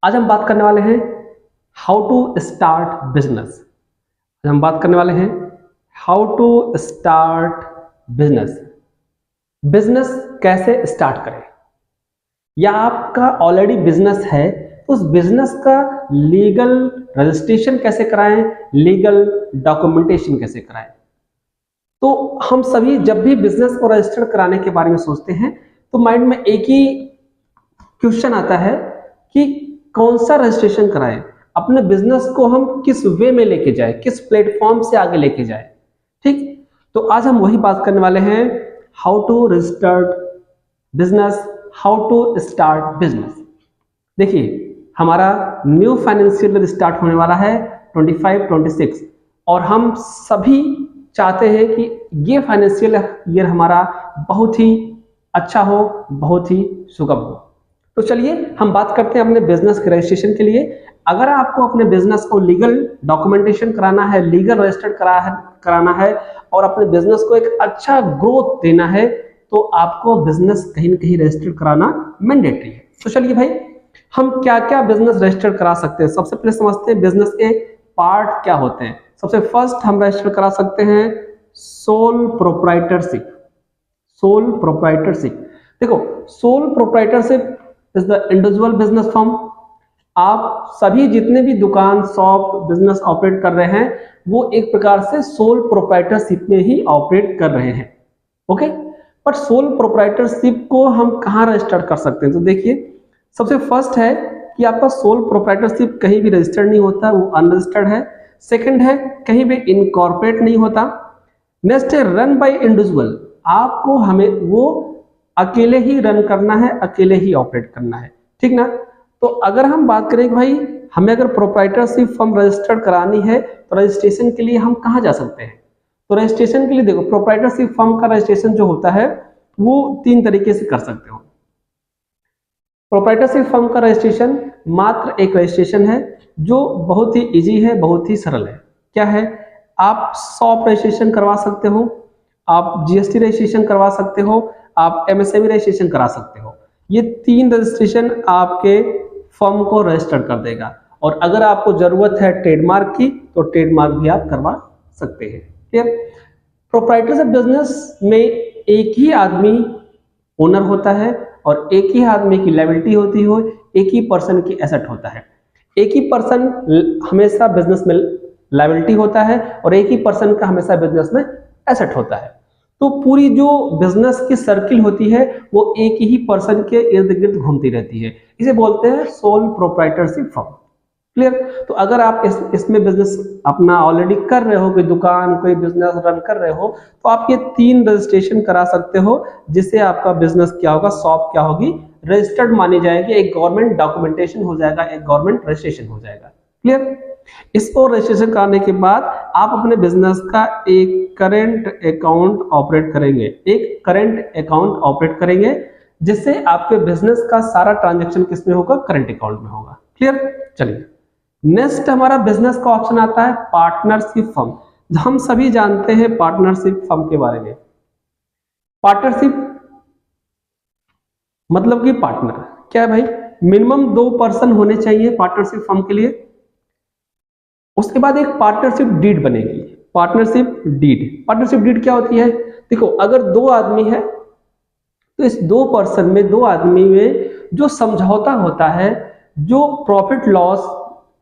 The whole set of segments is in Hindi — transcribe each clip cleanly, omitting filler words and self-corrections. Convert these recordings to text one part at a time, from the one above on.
आज हम बात करने वाले हैं हाउ टू स्टार्ट बिजनेस। आज हम बात करने वाले हैं how to start business. Business कैसे स्टार्ट करें, या आपका ऑलरेडी बिजनेस है तो उस बिजनेस का लीगल रजिस्ट्रेशन कैसे कराएं, लीगल डॉक्यूमेंटेशन कैसे कराएं। तो हम सभी जब भी बिजनेस को रजिस्टर कराने के बारे में सोचते हैं तो माइंड में एक ही क्वेश्चन आता है कि कौन सा रजिस्ट्रेशन कराएं, अपने बिजनेस को हम किस वे में लेके जाएं, किस प्लेटफॉर्म से आगे लेके जाएं। ठीक, तो आज हम वही बात करने वाले हैं, how to registered business, how to start business. देखिए, हमारा न्यू फाइनेंशियल ईयर स्टार्ट होने वाला है 25-26 और हम सभी चाहते हैं कि ये फाइनेंशियल ईयर हमारा बहुत ही अच्छा हो, बहुत ही सुगम हो। तो चलिए हम बात करते हैं अपने बिजनेस के रजिस्ट्रेशन के लिए। अगर आपको अपने बिजनेस को लीगल डॉक्यूमेंटेशन कराना है, लीगल रजिस्टर्ड कराना है और अपने बिजनेस को एक अच्छा ग्रोथ देना है तो आपको बिजनेस कहीं ना कहीं रजिस्टर्ड कराना मैंडेटरी है। तो चलिए भाई, हम क्या क्या बिजनेस रजिस्टर करा सकते हैं। सबसे पहले समझते हैं बिजनेस के पार्ट क्या होते हैं। सबसे फर्स्ट हम रजिस्टर करा सकते हैं सोल प्रोप्राइटरशिप। सोल प्रोप्राइटरशिप, देखो, sole proprietorship is the individual business firm. आप सभी जितने भी दुकान, शॉप, बिजनेस ऑपरेट कर रहे हैं वो एक प्रकार से सोल प्रोप्राइटरशिप में ही ऑपरेट कर रहे हैं। ओके, पर सोल प्रोप्राइटरशिप को हम कहाँ रजिस्टर कर सकते हैं? तो देखिए, सबसे फर्स्ट है कि आपका सोल प्रोप्राइटरशिप कहीं भी रजिस्टर्ड नहीं होता, वो अनरजिस्टर्ड है। सेकंड है, कहीं भी इनकॉर्पोरेट नहीं होता। नेक्स्ट है रन बाय इंडिविजुअल, आपको हमें वो अकेले ही रन करना है, अकेले ही ऑपरेट करना है। ठीक ना? तो अगर हम बात करें कि भाई हमें अगर प्रोप्राइटरशिप फर्म रजिस्टर्ड करानी है तो रजिस्ट्रेशन के लिए हम कहाँ जा सकते हैं? तो रजिस्ट्रेशन के लिए देखो, प्रोप्राइटरशिप फर्म का रजिस्ट्रेशन जो होता है वो 3 तरीके से कर सकते हो। प्रोप्राइटरशिप फर्म का रजिस्ट्रेशन मात्र एक रजिस्ट्रेशन है जो बहुत ही इजी है, बहुत ही सरल है। क्या है? आप शॉप रजिस्ट्रेशन करवा सकते हो, आप जीएसटी रजिस्ट्रेशन करवा सकते हो, आप एमएसएमई रजिस्ट्रेशन करा सकते हो। ये 3 रजिस्ट्रेशन आपके फर्म को रजिस्टर कर देगा। और अगर आपको जरूरत है ट्रेडमार्क की तो ट्रेडमार्क भी आप करवा सकते हैं। क्लियर? प्रोप्राइटरशिप बिजनेस में एक ही आदमी ओनर होता है और एक ही आदमी की लायबिलिटी होती हो, एक ही पर्सन की एसेट होता है। एक ही पर्सन हमेशा बिजनेस में लायबिलिटी होता है और एक ही पर्सन का हमेशा बिजनेस में एसेट होता है। तो पूरी जो बिजनेस की सर्किल होती है वो एक ही पर्सन के इर्द गिर्द घूमती रहती है। इसे बोलते हैं सोल प्रोप्राइटरशिप फर्म। क्लियर? तो अगर आप इसमें बिजनेस अपना ऑलरेडी कर रहे हो, कोई दुकान, कोई बिजनेस रन कर रहे हो, तो आप ये 3 रजिस्ट्रेशन करा सकते हो, जिससे आपका बिजनेस क्या होगा, शॉप क्या होगी, रजिस्टर्ड मानी जाएगी, एक गवर्नमेंट डॉक्यूमेंटेशन हो जाएगा, एक गवर्नमेंट रजिस्ट्रेशन हो जाएगा। क्लियर? इसको रजिस्ट्रेशन कराने के बाद आप अपने बिजनेस का एक करंट अकाउंट ऑपरेट करेंगे, एक करंट अकाउंट ऑपरेट करेंगे, जिससे आपके बिजनेस का सारा ट्रांजैक्शन किसमें होगा? करंट अकाउंट में होगा। क्लियर? चलिए, नेक्स्ट हमारा बिजनेस का ऑप्शन आता है पार्टनरशिप फर्म। हम सभी जानते हैं पार्टनरशिप फर्म के बारे में। पार्टनरशिप मतलब कि पार्टनर क्या है भाई? मिनिमम 2 पर्सन होने चाहिए पार्टनरशिप फर्म के लिए। उसके बाद एक पार्टनरशिप डीड बनेगी। पार्टनरशिप डीड, पार्टनरशिप डीड क्या होती है? देखो, अगर 2 आदमी है तो इस 2 पर्सन में, 2 आदमी में जो समझौता होता है, जो प्रॉफिट लॉस,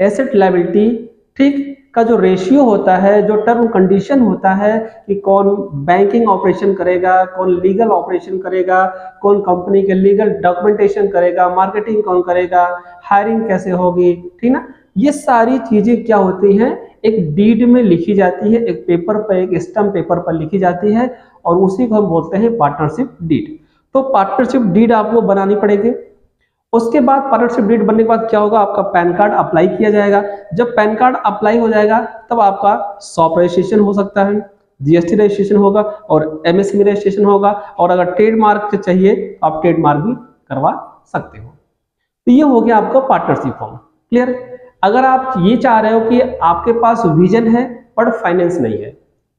एसेट लायबिलिटी, ठीक, का जो रेशियो होता है, जो टर्म कंडीशन होता है कि कौन बैंकिंग ऑपरेशन करेगा, कौन लीगल ऑपरेशन करेगा, कौन कंपनी के लीगल डॉक्यूमेंटेशन करेगा, मार्केटिंग कौन करेगा, हायरिंग कैसे होगी, ठीक ना? ये सारी चीजें क्या होती हैं? एक डीड में लिखी जाती है, एक पेपर पर, एक स्टम्प पेपर पर लिखी जाती है और उसी को हम बोलते हैं पार्टनरशिप डीड। तो पार्टनरशिप डीड आपको बनानी पड़ेगी। उसके बाद पार्टनरशिप डीड बनने के बाद क्या होगा? आपका पैन कार्ड अप्लाई किया जाएगा। जब पैन कार्ड अप्लाई हो जाएगा तब आपका शॉप रजिस्ट्रेशन हो सकता है, जीएसटी रजिस्ट्रेशन होगा और एमएसएमई रजिस्ट्रेशन होगा, और अगर ट्रेडमार्क चाहिए तो आप ट्रेडमार्क भी करवा सकते हो। तो ये हो गया आपका पार्टनरशिप फॉर्म। क्लियर? अगर आप ये चाह रहे हो कि आपके पास विजन है पर फाइनेंस नहीं है,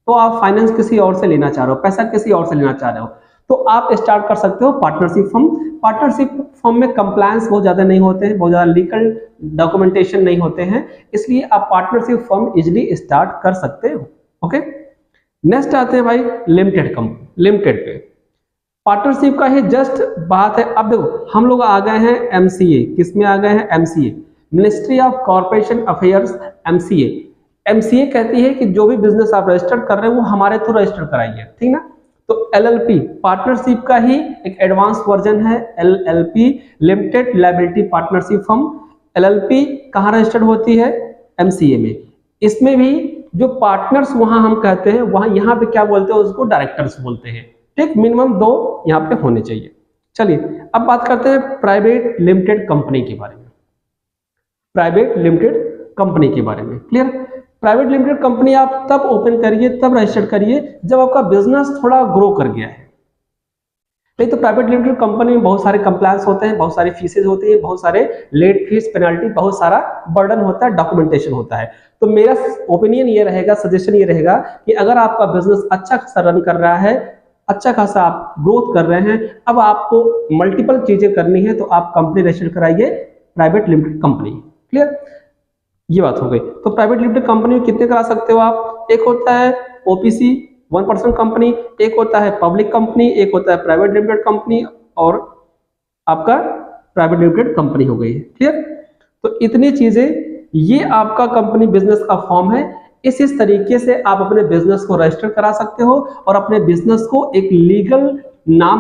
तो आप फाइनेंस किसी और से लेना चाह रहे हो, पैसा किसी और से लेना चाह रहे हो, तो आप स्टार्ट कर सकते हो पार्टनरशिप फर्म। पार्टनरशिप फर्म में कंप्लायंस बहुत ज़्यादा नहीं होते हैं, बहुत ज़्यादा लीगल डॉक्यूमेंटेशन नहीं होते हैं, इसलिए आप पार्टनरशिप फर्म इजिली स्टार्ट कर सकते हो। ओके, नेक्स्ट आते हैं भाई लिमिटेड कंपनी, लिमिटेड पे। पार्टनरशिप का ही जस्ट बात है। अब देखो हम लोग आ गए हैं एमसीए, किसमें आ गए हैं? MCA, ministry of corporation affairs, MCA. MCA कहती है कि जो भी बिजनेस आप रजिस्टर कर रहे हैं वो हमारे थ्रू रजिस्टर कराइए, ठीक ना। तो एलएलपी पार्टनरशिप का ही एक एडवांस वर्जन है, LLP, limited liability partnership firm. LLP कहाँ रजिस्टर्ड होती है? एमसीए में। इसमें भी जो पार्टनर्स वहां हम कहते हैं, वहां यहाँ पे क्या बोलते हैं? उसको डायरेक्टर्स बोलते हैं, ठीक। मिनिमम 2 यहाँ पे होने चाहिए। चलिए अब बात करते हैं प्राइवेट लिमिटेड कंपनी के बारे में। प्राइवेट लिमिटेड कंपनी के बारे में क्लियर। प्राइवेट लिमिटेड कंपनी आप तब ओपन करिए, तब रजिस्टर करिए जब आपका बिजनेस थोड़ा ग्रो कर गया है। नहीं तो प्राइवेट लिमिटेड कंपनी में बहुत सारे कंप्लायंस होते हैं, बहुत सारी फीसेज होती है, बहुत सारे लेट फीस, पेनल्टी, बहुत सारा बर्डन होता है, डॉक्यूमेंटेशन होता है। तो मेरा ओपिनियन ये रहेगा, सजेशन ये रहेगा कि अगर आपका बिजनेस अच्छा खासा रन कर रहा है, अच्छा खासा आप ग्रोथ कर रहे हैं, अब आपको मल्टीपल चीजें करनी है, तो आप कंपनी रजिस्टर कराइए प्राइवेट लिमिटेड कंपनी। क्लियर, ये बात हो गई। तो प्राइवेट लिमिटेड कंपनी में कितने करा सकते हो आप? एक होता है ओपीसी 1% कंपनी, एक होता है पब्लिक कंपनी, एक होता है प्राइवेट लिमिटेड कंपनी, और आपका प्राइवेट लिमिटेड कंपनी हो गई है। क्लियर, तो इतनी चीजें, ये आपका कंपनी बिजनेस का फॉर्म है। इस तरीके से आप अपने बिजनेस को रजिस्टर करा सकते हो और अपने बिजनेस को एक लीगल नाम